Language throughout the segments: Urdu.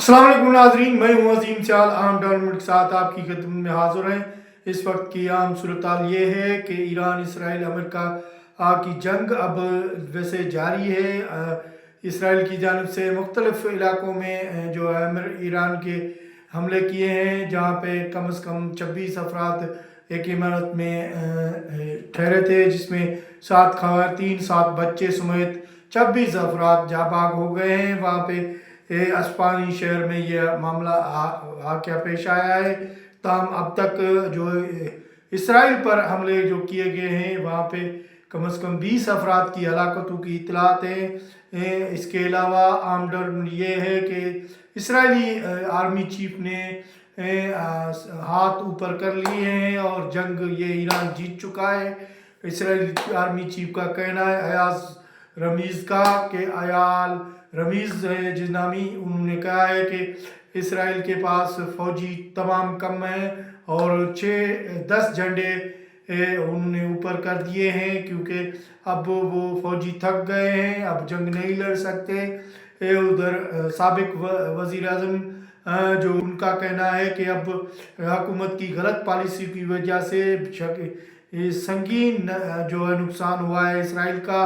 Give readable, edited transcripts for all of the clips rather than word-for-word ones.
السلام علیکم ناظرین، میں ہوں عظیم سیال عام ڈیولپمنٹ کے ساتھ آپ کی خدمت میں حاضر ہیں۔ اس وقت کی عام صورتحال یہ ہے کہ ایران اسرائیل امریکہ کی جنگ اب ویسے جاری ہے۔ اسرائیل کی جانب سے مختلف علاقوں میں جو ایران کے حملے کیے ہیں، جہاں پہ کم از کم 26 افراد ایک عمارت میں ٹھہرے تھے، جس میں 7 خواتین 7 بچے سمیت 26 افراد جاں بحق ہو گئے ہیں۔ وہاں پہ اسپانی شہر میں یہ معاملہ واقعہ پیش آیا ہے۔ تاہم اب تک جو اسرائیل پر حملے جو کیے گئے ہیں، وہاں پہ کم از کم 20 افراد کی ہلاکتوں کی اطلاعات ہیں۔ اس کے علاوہ عام ڈر یہ ہے کہ اسرائیلی آرمی چیف نے ہاتھ اوپر کر لیے ہیں اور جنگ یہ ایران جیت چکا ہے۔ اسرائیلی آرمی چیف کا کہنا ہے، ایاز رمیز کا، کہ ایال رمیز جس نامی، انہوں نے کہا ہے کہ اسرائیل کے پاس فوجی تمام کم ہیں اور 10 جھنڈے انہوں نے اوپر کر دیے ہیں، کیونکہ اب وہ فوجی تھک گئے ہیں، اب جنگ نہیں لڑ سکتے۔ ادھر سابق وزیر اعظم جو ان کا کہنا ہے کہ اب حکومت کی غلط پالیسی کی وجہ سے سنگین جو ہے نقصان ہوا ہے اسرائیل کا۔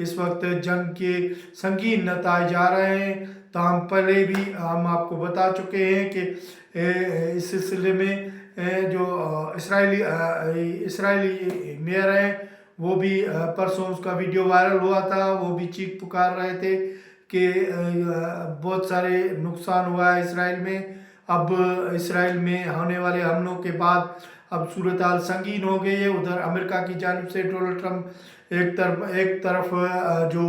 اس وقت جنگ کے سنگین نتائج آ رہے ہیں۔ تاہم پہلے بھی ہم آپ کو بتا چکے ہیں کہ اس سلسلے میں جو اسرائیلی میئر ہیں، وہ بھی پرسوں اس کا ویڈیو وائرل ہوا تھا، وہ بھی چیخ پکار رہے تھے کہ بہت سارے نقصان ہوا ہے اسرائیل میں۔ اب اسرائیل میں ہونے والے حملوں کے بعد اب صورتحال سنگین ہو گئی ہے۔ ادھر امریکہ کی جانب سے ڈونلڈ ٹرمپ ایک طرف جو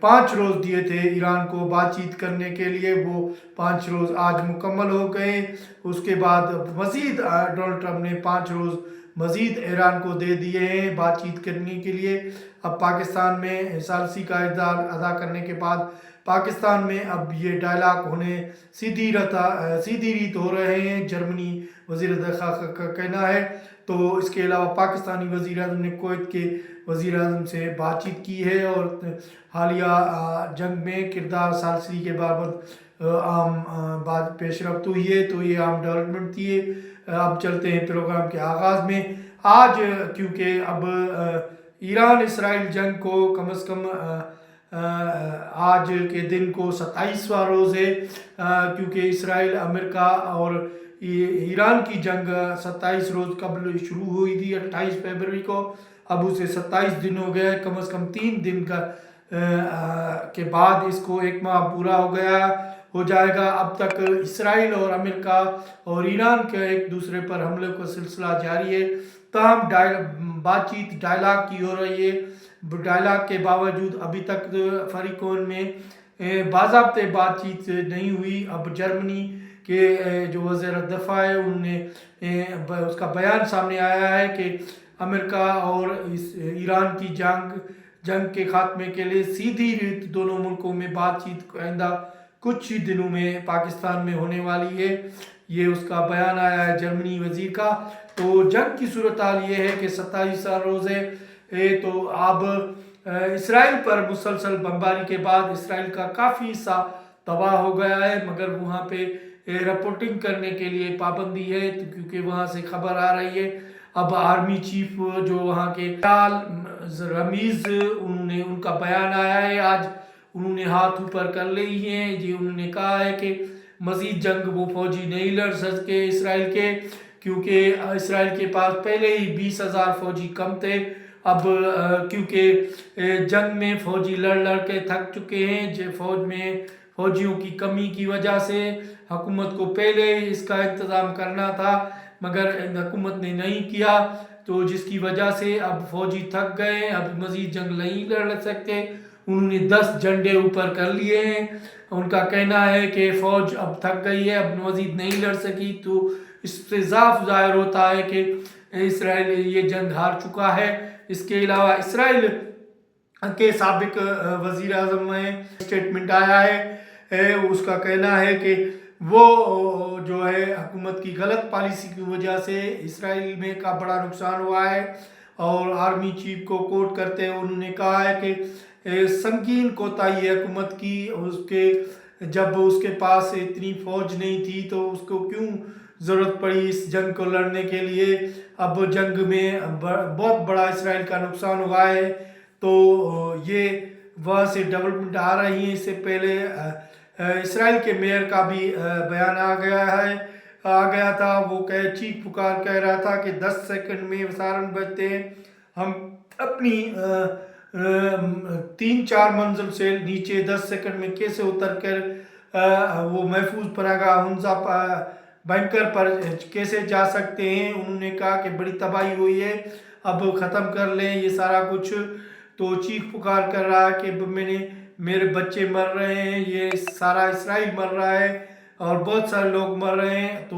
5 روز دیے تھے ایران کو بات چیت کرنے کے لیے، وہ 5 روز آج مکمل ہو گئے۔ اس کے بعد مزید ڈونلڈ ٹرمپ نے 5 روز مزید ایران کو دے دیے ہیں بات چیت کرنے کے لیے۔ اب پاکستان میں ثالثی کا ادا کرنے کے بعد پاکستان میں اب یہ ڈائلاگ ہونے سیدھی ریت ہو رہے ہیں، جرمنی وزیر دفاع کا کہنا ہے۔ تو اس کے علاوہ پاکستانی وزیر اعظم نے کویت کے وزیر اعظم سے بات چیت کی ہے اور حالیہ جنگ میں کردار ثالثی کے بابت عام بات پیش رفت ہوئی ہے۔ تو یہ عام ڈیولپمنٹ تھی۔ اب چلتے ہیں پروگرام کے آغاز میں۔ آج کیونکہ اب ایران اسرائیل جنگ کو کم از کم آج کے دن کو 27واں روز ہے، کیونکہ اسرائیل امریکہ اور ایران کی جنگ 27 روز قبل شروع ہوئی تھی 28 فروری کو۔ اب اسے 27 دن ہو گیا ہے، کم از کم 3 دن کے بعد اس کو 1 ماہ پورا ہو جائے گا۔ اب تک اسرائیل اور امریکہ اور ایران کے ایک دوسرے پر حملے کا سلسلہ جاری ہے۔ تاہم بات چیت ڈائلاگ کی ہو رہی ہے۔ ڈائلاگ کے باوجود ابھی تک فریقین میں باضابطہ بات چیت نہیں ہوئی۔ اب جرمنی کے جو وزیر دفاع ہے، انہوں نے اس کا بیان سامنے آیا ہے کہ امریکہ اور ایران کی جنگ کے خاتمے کے لیے سیدھی ریت دونوں ملکوں میں بات چیت آئندہ کچھ ہی دنوں میں پاکستان میں ہونے والی ہے۔ یہ اس کا بیان آیا ہے جرمنی وزیر کا۔ تو جنگ کی صورتحال یہ ہے کہ 27واں روز ہے۔ تو اب اسرائیل پر مسلسل بمباری کے بعد اسرائیل کا کافی حصہ تباہ ہو گیا ہے، مگر وہاں پہ رپورٹنگ کرنے کے لیے پابندی ہے، کیونکہ وہاں سے خبر آ رہی ہے۔ اب آرمی چیف جو وہاں کے رمیز، ان کا بیان آیا ہے آج، انہوں نے ہاتھ اوپر کر لی ہیں جی۔ انہوں نے کہا ہے کہ مزید جنگ وہ فوجی نہیں لڑ سکے اسرائیل کے، کیونکہ اسرائیل کے پاس پہلے ہی 20,000 فوجی کم تھے۔ اب کیونکہ جنگ میں فوجی لڑ کے تھک چکے ہیں، فوج میں فوجیوں کی کمی کی وجہ سے حکومت کو پہلے اس کا انتظام کرنا تھا، مگر حکومت نے نہیں کیا، تو جس کی وجہ سے اب فوجی تھک گئے ہیں، اب مزید جنگ نہیں لڑ سکتے۔ انہوں نے 10 جھنڈے اوپر کر لیے ہیں۔ ان کا کہنا ہے کہ فوج اب تھک گئی ہے، اب مزید نہیں لڑ سکی۔ تو اس سے صاف ظاہر ہوتا ہے کہ اسرائیل یہ جنگ ہار چکا ہے۔ اس کے علاوہ اسرائیل کے سابق وزیر اعظم میں اسٹیٹمنٹ آیا ہے، اس کا کہنا ہے کہ وہ جو ہے حکومت کی غلط پالیسی کی وجہ سے اسرائیل میں کا بڑا نقصان ہوا ہے، اور آرمی چیف کو کوٹ کرتے ہوئے انہوں نے کہا ہے کہ سنگین کوتاہی حکومت کی، اس کے جب اس کے پاس اتنی فوج نہیں تھی تو اس کو کیوں ضرورت پڑی اس جنگ کو لڑنے کے لیے؟ اب جنگ میں بہت بڑا اسرائیل کا نقصان ہوا ہے، تو یہ وہاں سے ڈیولپمنٹ آ رہی ہیں۔ اس سے پہلے اسرائیل کے میئر کا بھی بیان آ گیا تھا، وہ چیخ پکار کہہ رہا تھا کہ 10 سیکنڈ میں سائرن بجتے ہیں، ہم اپنی 3-4 منزل سے نیچے 10 سیکنڈ میں کیسے اتر کر وہ محفوظ پناہ گاہ ہنزا بنکر پر کیسے جا سکتے ہیں؟ انہوں نے کہا کہ بڑی تباہی ہوئی ہے، اب ختم کر لیں یہ سارا کچھ۔ تو چیخ پکار کر رہا ہے کہ میرے بچے مر رہے ہیں، یہ سارا اسرائیل مر رہا ہے اور بہت سارے لوگ مر رہے ہیں۔ تو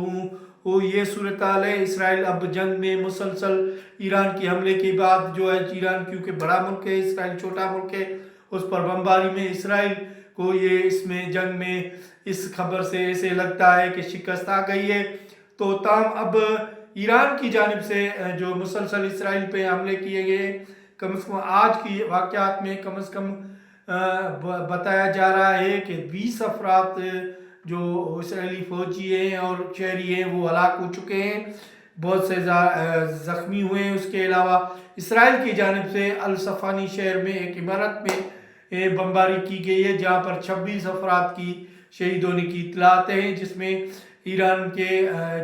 وہ یہ صورتحال ہے۔ اسرائیل اب جنگ میں مسلسل ایران کی حملے کے بعد جو ہے، ایران کیونکہ بڑا ملک ہے، اسرائیل چھوٹا ملک ہے، اس پر بمباری میں اسرائیل کو اس میں جنگ میں اس خبر سے ایسے لگتا ہے کہ شکست آ گئی ہے۔ تو تاہم اب ایران کی جانب سے جو مسلسل اسرائیل پہ حملے کیے گئے، کم از کم آج کی واقعات میں کم از کم بتایا جا رہا ہے کہ 20 افراد جو اسرائیلی فوجی ہیں اور شہری ہیں وہ ہلاک ہو چکے ہیں، بہت سے زخمی ہوئے ہیں۔ اس کے علاوہ اسرائیل کی جانب سے الصفانی شہر میں ایک عمارت میں بمباری کی گئی ہے، جہاں پر 26 افراد کی شہید ہونے کی اطلاعات ہیں، جس میں ایران کے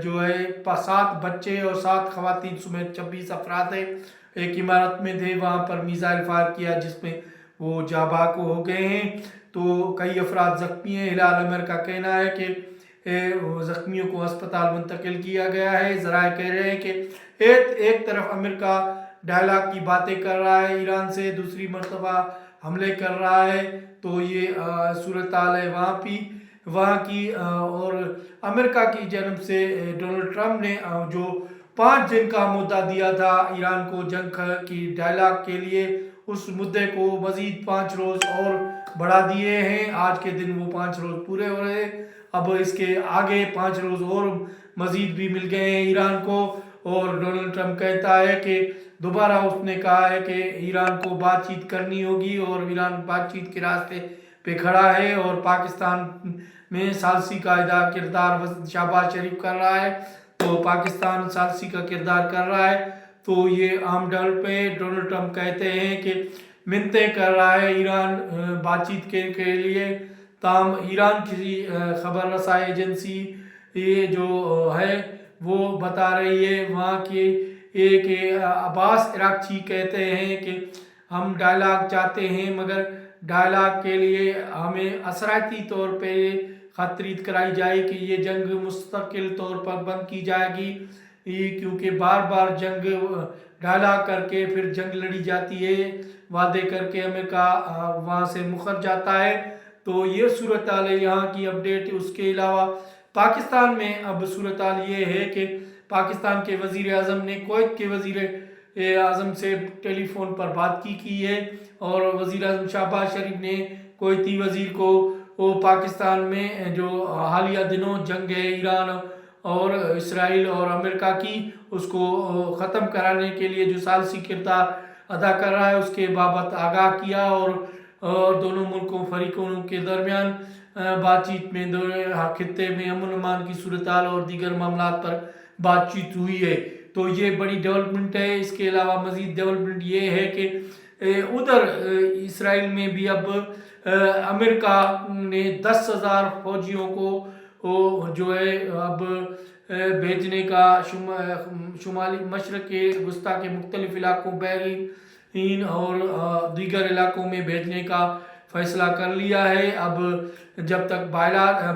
جو ہے 7 بچے اور 7 خواتین سمیت 26 افراد ہیں۔ ایک عمارت میں تھے، وہاں پر میزائل فائر کیا جس میں وہ جاں بحق ہو گئے ہیں، تو کئی افراد زخمی ہیں۔ ہلال احمر کا کہنا ہے کہ زخمیوں کو ہسپتال منتقل کیا گیا ہے۔ ذرائع کہہ رہے ہیں کہ ایک طرف امریکہ ڈائلاگ کی باتیں کر رہا ہے ایران سے، دوسری مرتبہ حملے کر رہا ہے، تو یہ صورتحال ہے وہاں کی۔ اور امریکہ کی جانب سے ڈونلڈ ٹرمپ نے جو 5 دن کا مدعا دیا تھا ایران کو جنگ کی ڈائلاگ کے لیے، اس مدعے کو مزید 5 روز اور بڑھا دیے ہیں۔ آج کے دن وہ 5 روز پورے ہو رہے ہیں، اب اس کے آگے 5 روز اور مزید بھی مل گئے ہیں ایران کو۔ اور ڈونلڈ ٹرمپ کہتا ہے کہ دوبارہ اس نے کہا ہے کہ ایران کو بات چیت کرنی ہوگی، اور ایران بات چیت کے راستے پہ کھڑا ہے، اور پاکستان میں ثالثی کا کردار شہباز شریف کر رہا ہے، تو پاکستان ثالثی کا کردار کر رہا ہے۔ تو یہ عام ڈول پہ ڈونلڈ ٹرمپ کہتے ہیں کہ منتیں کر رہا ہے ایران بات چیت کے لیے، تاہم ایران کی خبر رسائی ایجنسی یہ جو ہے وہ بتا رہی ہے وہاں کے کہ عباس عراقچی کہتے ہیں کہ ہم ڈائلاگ چاہتے ہیں، مگر ڈائلاگ کے لیے ہمیں اثراتی طور پہ خطرید کرائی جائے کہ یہ جنگ مستقل طور پر بند کی جائے گی، کیونکہ بار بار جنگ ڈائلاگ کر کے پھر جنگ لڑی جاتی ہے، وعدے کر کے امریکہ وہاں سے مکر جاتا ہے۔ تو یہ صورتحال ہے یہاں کی اپڈیٹ۔ اس کے علاوہ پاکستان میں اب صورتحال یہ ہے کہ پاکستان کے وزیر اعظم نے کویت کے وزیر اعظم سے ٹیلی فون پر بات کی ہے، اور وزیر اعظم شہباز شریف نے کویتی وزیر کو پاکستان میں جو حالیہ دنوں جنگ ہے ایران اور اسرائیل اور امریکہ کی، اس کو ختم کرانے کے لیے جو ثالثی کردار ادا کر رہا ہے اس کے بابت آگاہ کیا، اور دونوں ملکوں فریقوں کے درمیان بات چیت میں خطے میں امن امان کی صورتحال اور دیگر معاملات پر بات چیت ہوئی ہے۔ تو یہ بڑی ڈیولپمنٹ ہے۔ اس کے علاوہ مزید ڈیولپمنٹ یہ ہے کہ ادھر اسرائیل میں بھی اب امریکہ نے 10,000 فوجیوں کو جو ہے اب بھیجنے کا شمالی مشرق وسطیٰ کے مختلف علاقوں بحرین اور دیگر علاقوں میں بھیجنے کا فیصلہ کر لیا ہے۔ اب جب تک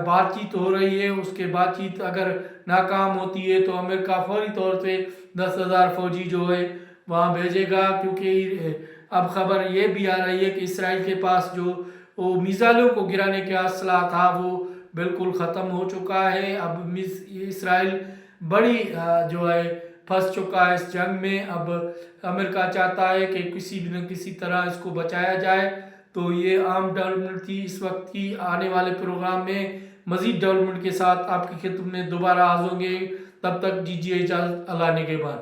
بات چیت ہو رہی ہے، اس کے بات چیت اگر ناکام ہوتی ہے تو امریکہ فوری طور پہ 10,000 فوجی جو ہے وہاں بھیجے گا، کیونکہ اب خبر یہ بھی آ رہی ہے کہ اسرائیل کے پاس جو میزائلوں کو گرانے کا اسلحہ تھا وہ بالکل ختم ہو چکا ہے۔ اب اسرائیل بڑی جو ہے پھنس چکا ہے اس جنگ میں۔ اب امریکہ چاہتا ہے کہ کسی بھی نہ کسی طرح اس کو بچایا جائے۔ تو یہ عام ڈیولپمنٹ تھی اس وقت کی۔ آنے والے پروگرام میں مزید ڈیولپمنٹ کے ساتھ آپ کی خدمت میں دوبارہ حاضر ہوں گے، تب تک دیجیے اجازت، اللہ نگہبان۔